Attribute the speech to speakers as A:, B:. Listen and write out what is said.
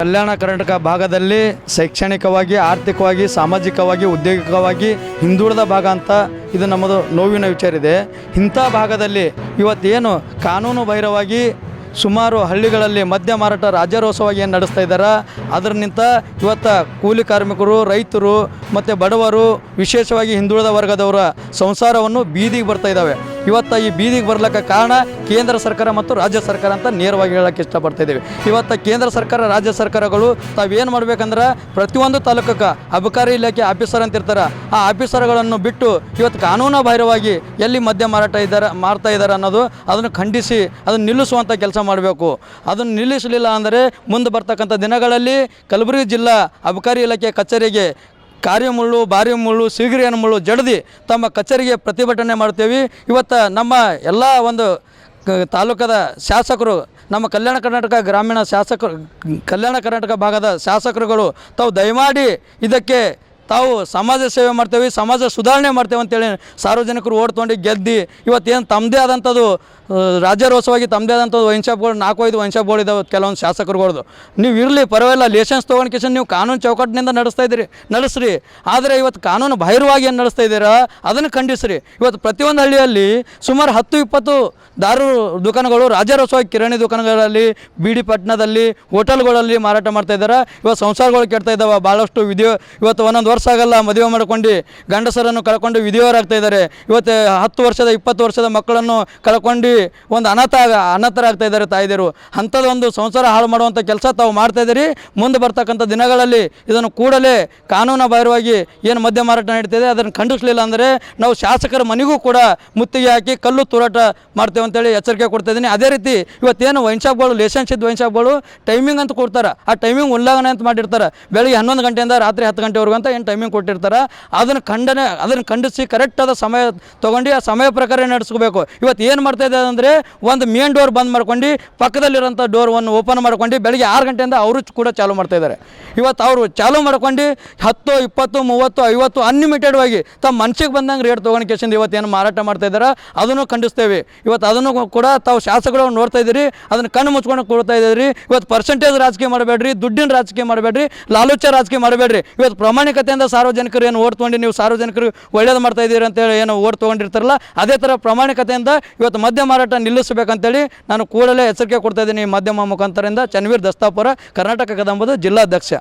A: ಕಲ್ಯಾಣ ಕರ್ನಾಟಕ ಭಾಗದಲ್ಲಿ ಶೈಕ್ಷಣಿಕವಾಗಿ, ಆರ್ಥಿಕವಾಗಿ, ಸಾಮಾಜಿಕವಾಗಿ, ಉದ್ಯೋಗಿಕವಾಗಿ ಹಿಂದುಳಿದ ಭಾಗ ಅಂತ ಇದು ನಮ್ಮದು ನೋವಿನ ವಿಚಾರ ಇದೆ. ಇಂಥ ಭಾಗದಲ್ಲಿ ಇವತ್ತೇನು ಕಾನೂನು ಬಾಹಿರವಾಗಿ ಸುಮಾರು ಹಳ್ಳಿಗಳಲ್ಲಿ ಮದ್ಯ ಮಾರಾಟ ರಾಜ್ಯಾರೋತ್ಸವವಾಗಿ ಏನು ನಡೆಸ್ತಾ ಇದ್ದಾರೆ, ಅದರಿಂದ ಇವತ್ತು ಕೂಲಿ ಕಾರ್ಮಿಕರು, ರೈತರು ಮತ್ತು ಬಡವರು, ವಿಶೇಷವಾಗಿ ಹಿಂದುಳಿದ ವರ್ಗದವರ ಸಂಸಾರವನ್ನು ಬೀದಿಗೆ ಬರ್ತಾ ಇದ್ದಾವೆ. ಇವತ್ತು ಈ ಬೀದಿಗೆ ಬರ್ಲಿಕ್ಕೆ ಕಾರಣ ಕೇಂದ್ರ ಸರ್ಕಾರ ಮತ್ತು ರಾಜ್ಯ ಸರ್ಕಾರ ಅಂತ ನೇರವಾಗಿ ಹೇಳೋಕ್ಕೆ ಇಷ್ಟಪಡ್ತಾ ಇದ್ದೀವಿ. ಇವತ್ತು ಕೇಂದ್ರ ಸರ್ಕಾರ, ರಾಜ್ಯ ಸರ್ಕಾರಗಳು ತಾವೇನು ಮಾಡಬೇಕಂದ್ರೆ ಪ್ರತಿಯೊಂದು ತಾಲೂಕಕ್ಕೆ ಅಬಕಾರಿ ಇಲಾಖೆ ಆಫೀಸರ್ ಅಂತ ಇರ್ತಾರೆ, ಆ ಆಫೀಸರ್ಗಳನ್ನು ಬಿಟ್ಟು ಇವತ್ತು ಕಾನೂನು ಬಾಹಿರವಾಗಿ ಎಲ್ಲಿ ಮದ್ಯ ಮಾರ್ತಾ ಇದ್ದಾರೆ ಅನ್ನೋದು ಅದನ್ನು ಖಂಡಿಸಿ ಅದನ್ನು ನಿಲ್ಲಿಸುವಂಥ ಕೆಲಸ ಮಾಡಬೇಕು. ಅದನ್ನು ನಿಲ್ಲಿಸಲಿಲ್ಲ ಅಂದರೆ ಮುಂದೆ ಬರ್ತಕ್ಕಂಥ ದಿನಗಳಲ್ಲಿ ಕಲಬುರಗಿ ಜಿಲ್ಲಾ ಅಬಕಾರಿ ಇಲಾಖೆ ಕಚೇರಿಗೆ ಕಾರ್ಯಮುಳ್ಳು, ಬಾರಿ ಮುಳ್ಳು, ಸಿಗರಿಯನ್ನು ಮುಳ್ಳು ಜಡ್ದು ತಮ್ಮ ಕಚೇರಿಗೆ ಪ್ರತಿಭಟನೆ ಮಾಡ್ತೇವೆ. ಇವತ್ತು ನಮ್ಮ ಎಲ್ಲ ಒಂದು ತಾಲೂಕದ ಶಾಸಕರು, ನಮ್ಮ ಕಲ್ಯಾಣ ಕರ್ನಾಟಕ ಗ್ರಾಮೀಣ ಶಾಸಕರು, ಕಲ್ಯಾಣ ಕರ್ನಾಟಕ ಭಾಗದ ಶಾಸಕರುಗಳು ತಾವು ದಯಮಾಡಿ ಇದಕ್ಕೆ ತಾವು ಸಮಾಜ ಸೇವೆ ಮಾಡ್ತೇವೆ, ಸಮಾಜ ಸುಧಾರಣೆ ಮಾಡ್ತೇವೆ ಅಂತೇಳಿ ಸಾರ್ವಜನಿಕರು ಓಡ್ತೊಂಡು ಗೆದ್ದು ಇವತ್ತೇನು ತಮ್ಮದೇ ಆದಂಥದ್ದು ರಾಜ್ಯಾರೋತ್ಸವವಾಗಿ ತಮ್ಮದೇ ಆದಂಥದ್ದು ವೈನ್ ಶಾಪ್ಗಳು 4-5 ವೈನ್ ಶಾಪ್ಗಳು ಇದ್ದಾವೆ ಕೆಲವೊಂದು ಶಾಸಕರುಗಳದು. ನೀವು ಇರಲಿ ಪರವಾಗಿಲ್ಲ, ಲೈಸೆನ್ಸ್ ತೊಗೊಂಡು ನೀವು ಕಾನೂನು ಚೌಕಟ್ಟಿನಿಂದ ನಡೆಸ್ರಿ. ಆದರೆ ಇವತ್ತು ಕಾನೂನು ಬಾಹಿರವಾಗಿ ಏನು ನಡೆಸ್ತಾ ಇದ್ದೀರಾ ಅದನ್ನು ಖಂಡಿಸ್ರಿ. ಇವತ್ತು ಪ್ರತಿಯೊಂದು ಹಳ್ಳಿಯಲ್ಲಿ ಸುಮಾರು 10-20 ದಾರು ದುಕಾನುಗಳು ರಾಜ್ಯಾರೋತ್ಸವ ಕಿರಾಣಿ ದುಕಾನುಗಳಲ್ಲಿ, ಬೀಡಿ ಪಟ್ಟಣದಲ್ಲಿ, ಹೋಟೆಲ್ಗಳಲ್ಲಿ ಮಾರಾಟ ಮಾಡ್ತಾ ಇದ್ದಾರೆ. ಇವತ್ತು ಸಂಸಾರಗಳು ಕೆಡ್ತಾ ಇದ್ದಾವೆ. ಭಾಳಷ್ಟು ಇವತ್ತು ಒಂದೊಂದು ವರ್ಷ ಆಗಲ್ಲ ಮದುವೆ ಮಾಡ್ಕೊಂಡು ಗಂಡಸರನ್ನು ಕಳ್ಕೊಂಡು ವಿಧಿಯವರಾಗ್ತಾ ಇದ್ದಾರೆ. ಇವತ್ತು 10 ವರ್ಷದ 20 ವರ್ಷದ ಮಕ್ಕಳನ್ನು ಕಳ್ಕೊಂಡು ಒಂದು ಅನಾಥರಾಗ್ತಾ ಇದ್ದಾರೆ ತಾಯಿದರು. ಅಂಥದ್ದೊಂದು ಸಂಸಾರ ಹಾಳು ಮಾಡುವಂಥ ಕೆಲಸ ತಾವು ಮಾಡ್ತಾಯಿದ್ದೀರಿ. ಮುಂದೆ ಬರ್ತಕ್ಕಂಥ ದಿನಗಳಲ್ಲಿ ಇದನ್ನು ಕೂಡಲೇ ಕಾನೂನು ಬಾಹಿರವಾಗಿ ಏನು ಮದ್ಯ ಮಾರಾಟ ನಡೀತಿದೆ ಅದನ್ನು ಖಂಡಿಸಲಿಲ್ಲ ಅಂದರೆ ನಾವು ಶಾಸಕರ ಮನೆಗೂ ಕೂಡ ಮುತ್ತಿಗೆ ಹಾಕಿ ಕಲ್ಲು ತೂರಾಟ ಮಾಡ್ತೇವೆ ಅಂತೇಳಿ ಎಚ್ಚರಿಕೆ ಕೊಡ್ತಾಯಿದ್ದೀನಿ. ಅದೇ ರೀತಿ ಇವತ್ತೇನು ವೈನ್ ಶಾಪ್ಗಳು, ಲೈಸೆನ್ಸ್ ಇದ್ದ ವೈನ್ ಶಾಪ್ಗಳು ಟೈಮಿಂಗ್ ಅಂತ ಕೊಡ್ತಾರೆ, ಆ ಟೈಮಿಂಗ್ ಉಲ್ಲಂಘನೆ ಅಂತ ಮಾಡಿರ್ತಾರೆ. ಬೆಳಗ್ಗೆ 11 ಗಂಟೆಯಿಂದ ರಾತ್ರಿ 10 ಗಂಟೆವರೆಗೂ ಅಂತ ಏನು ಟೈಮಿಂಗ್ ಕೊಟ್ಟಿರ್ತಾರೆ. ಅದನ್ನು ಖಂಡಿಸಿ ಕರೆಕ್ಟಾದ ಸಮಯ ತೊಗೊಂಡು ಆ ಸಮಯ ಪ್ರಕಾರ ನಡೆಸ್ಕೋಬೇಕು. ಇವತ್ತು ಏನು ಮಾಡ್ತಾ ಇದೆ ಅಂದರೆ ಒಂದು ಮೇನ್ ಡೋರ್ ಬಂದ್ ಮಾಡ್ಕೊಂಡು ಪಕ್ಕದಲ್ಲಿರೋಂಥ ಡೋರನ್ನು ಓಪನ್ ಮಾಡ್ಕೊಂಡು ಬೆಳಗ್ಗೆ 6 ಗಂಟೆಯಿಂದ ಅವರು ಕೂಡ ಚಾಲೂ ಮಾಡ್ತಾ ಇದ್ದಾರೆ. ಇವತ್ತು ಅವರು ಚಾಲೂ ಮಾಡ್ಕೊಂಡು 10, 20, 30, 50 ಅನ್ಲಿಮಿಟೆಡ್ವಾಗಿ ತಮ್ಮ ಮನ್ಸಿಗೆ ಬಂದಂಗೆ ರೇಟ್ ತೊಗೊಂಡು ಕೇಸಿಂದ ಇವತ್ತೇನು ಮಾರಾಟ ಮಾಡ್ತಾ ಇದ್ದಾರೆ ಅದನ್ನು ಖಂಡಿಸ್ತೇವೆ. ಇವತ್ತು ಅದನ್ನು ಕೂಡ ತಾವು ಶಾಸಕರು ನೋಡ್ತಾ ಇದ್ದೀರಿ, ಅದನ್ನು ಕಣ್ಣು ಮುಚ್ಕೊಂಡು ಕೊಡ್ತಾ ಇದ್ದೀರಿ. ಇವತ್ತು ಪರ್ಸೆಂಟೇಜ್ ರಾಜಕೀಯ ಮಾಡಬೇಡ್ರಿ, ದುಡ್ಡಿನ ರಾಜಕೀಯ ಮಾಡಬೇಡ್ರಿ, ಲಾಲೂಚ ರಾಜಕೀಯ ಮಾಡಬೇಡ್ರಿ. ಇವತ್ತು ಪ್ರಾಮಾಣಿಕತೆಯಿಂದ ಸಾರ್ವಜನಿಕರು ಏನು ಓಟ್ ತೊಗೊಂಡು ನೀವು ಸಾರ್ವಜನಿಕರು ಒಳ್ಳೇದು ಮಾಡ್ತಾ ಇದ್ದೀರಿ ಅಂತೇಳಿ ಏನು ಓಟ್ ತೊಗೊಂಡಿರ್ತಾರಲ್ಲ ಅದೇ ಥರ ಪ್ರಾಮಾಣಿಕತೆಯಿಂದ ಇವತ್ತು ಮದ್ಯ ಮಾರಾಟ ನಿಲ್ಲಿಸಬೇಕಂತೇಳಿ ನಾನು ಕೂಡಲೇ ಎಚ್ಚರಿಕೆ ಕೊಡ್ತಾ ಇದ್ದೀನಿ. ಮಾಧ್ಯಮ ಮುಖಾಂತರದಿಂದ ಚನ್ವೀರ್ ದಸ್ತಾಪುರ, ಕರ್ನಾಟಕ ಕದಂಬದ ಜಿಲ್ಲಾಧ್ಯಕ್ಷ.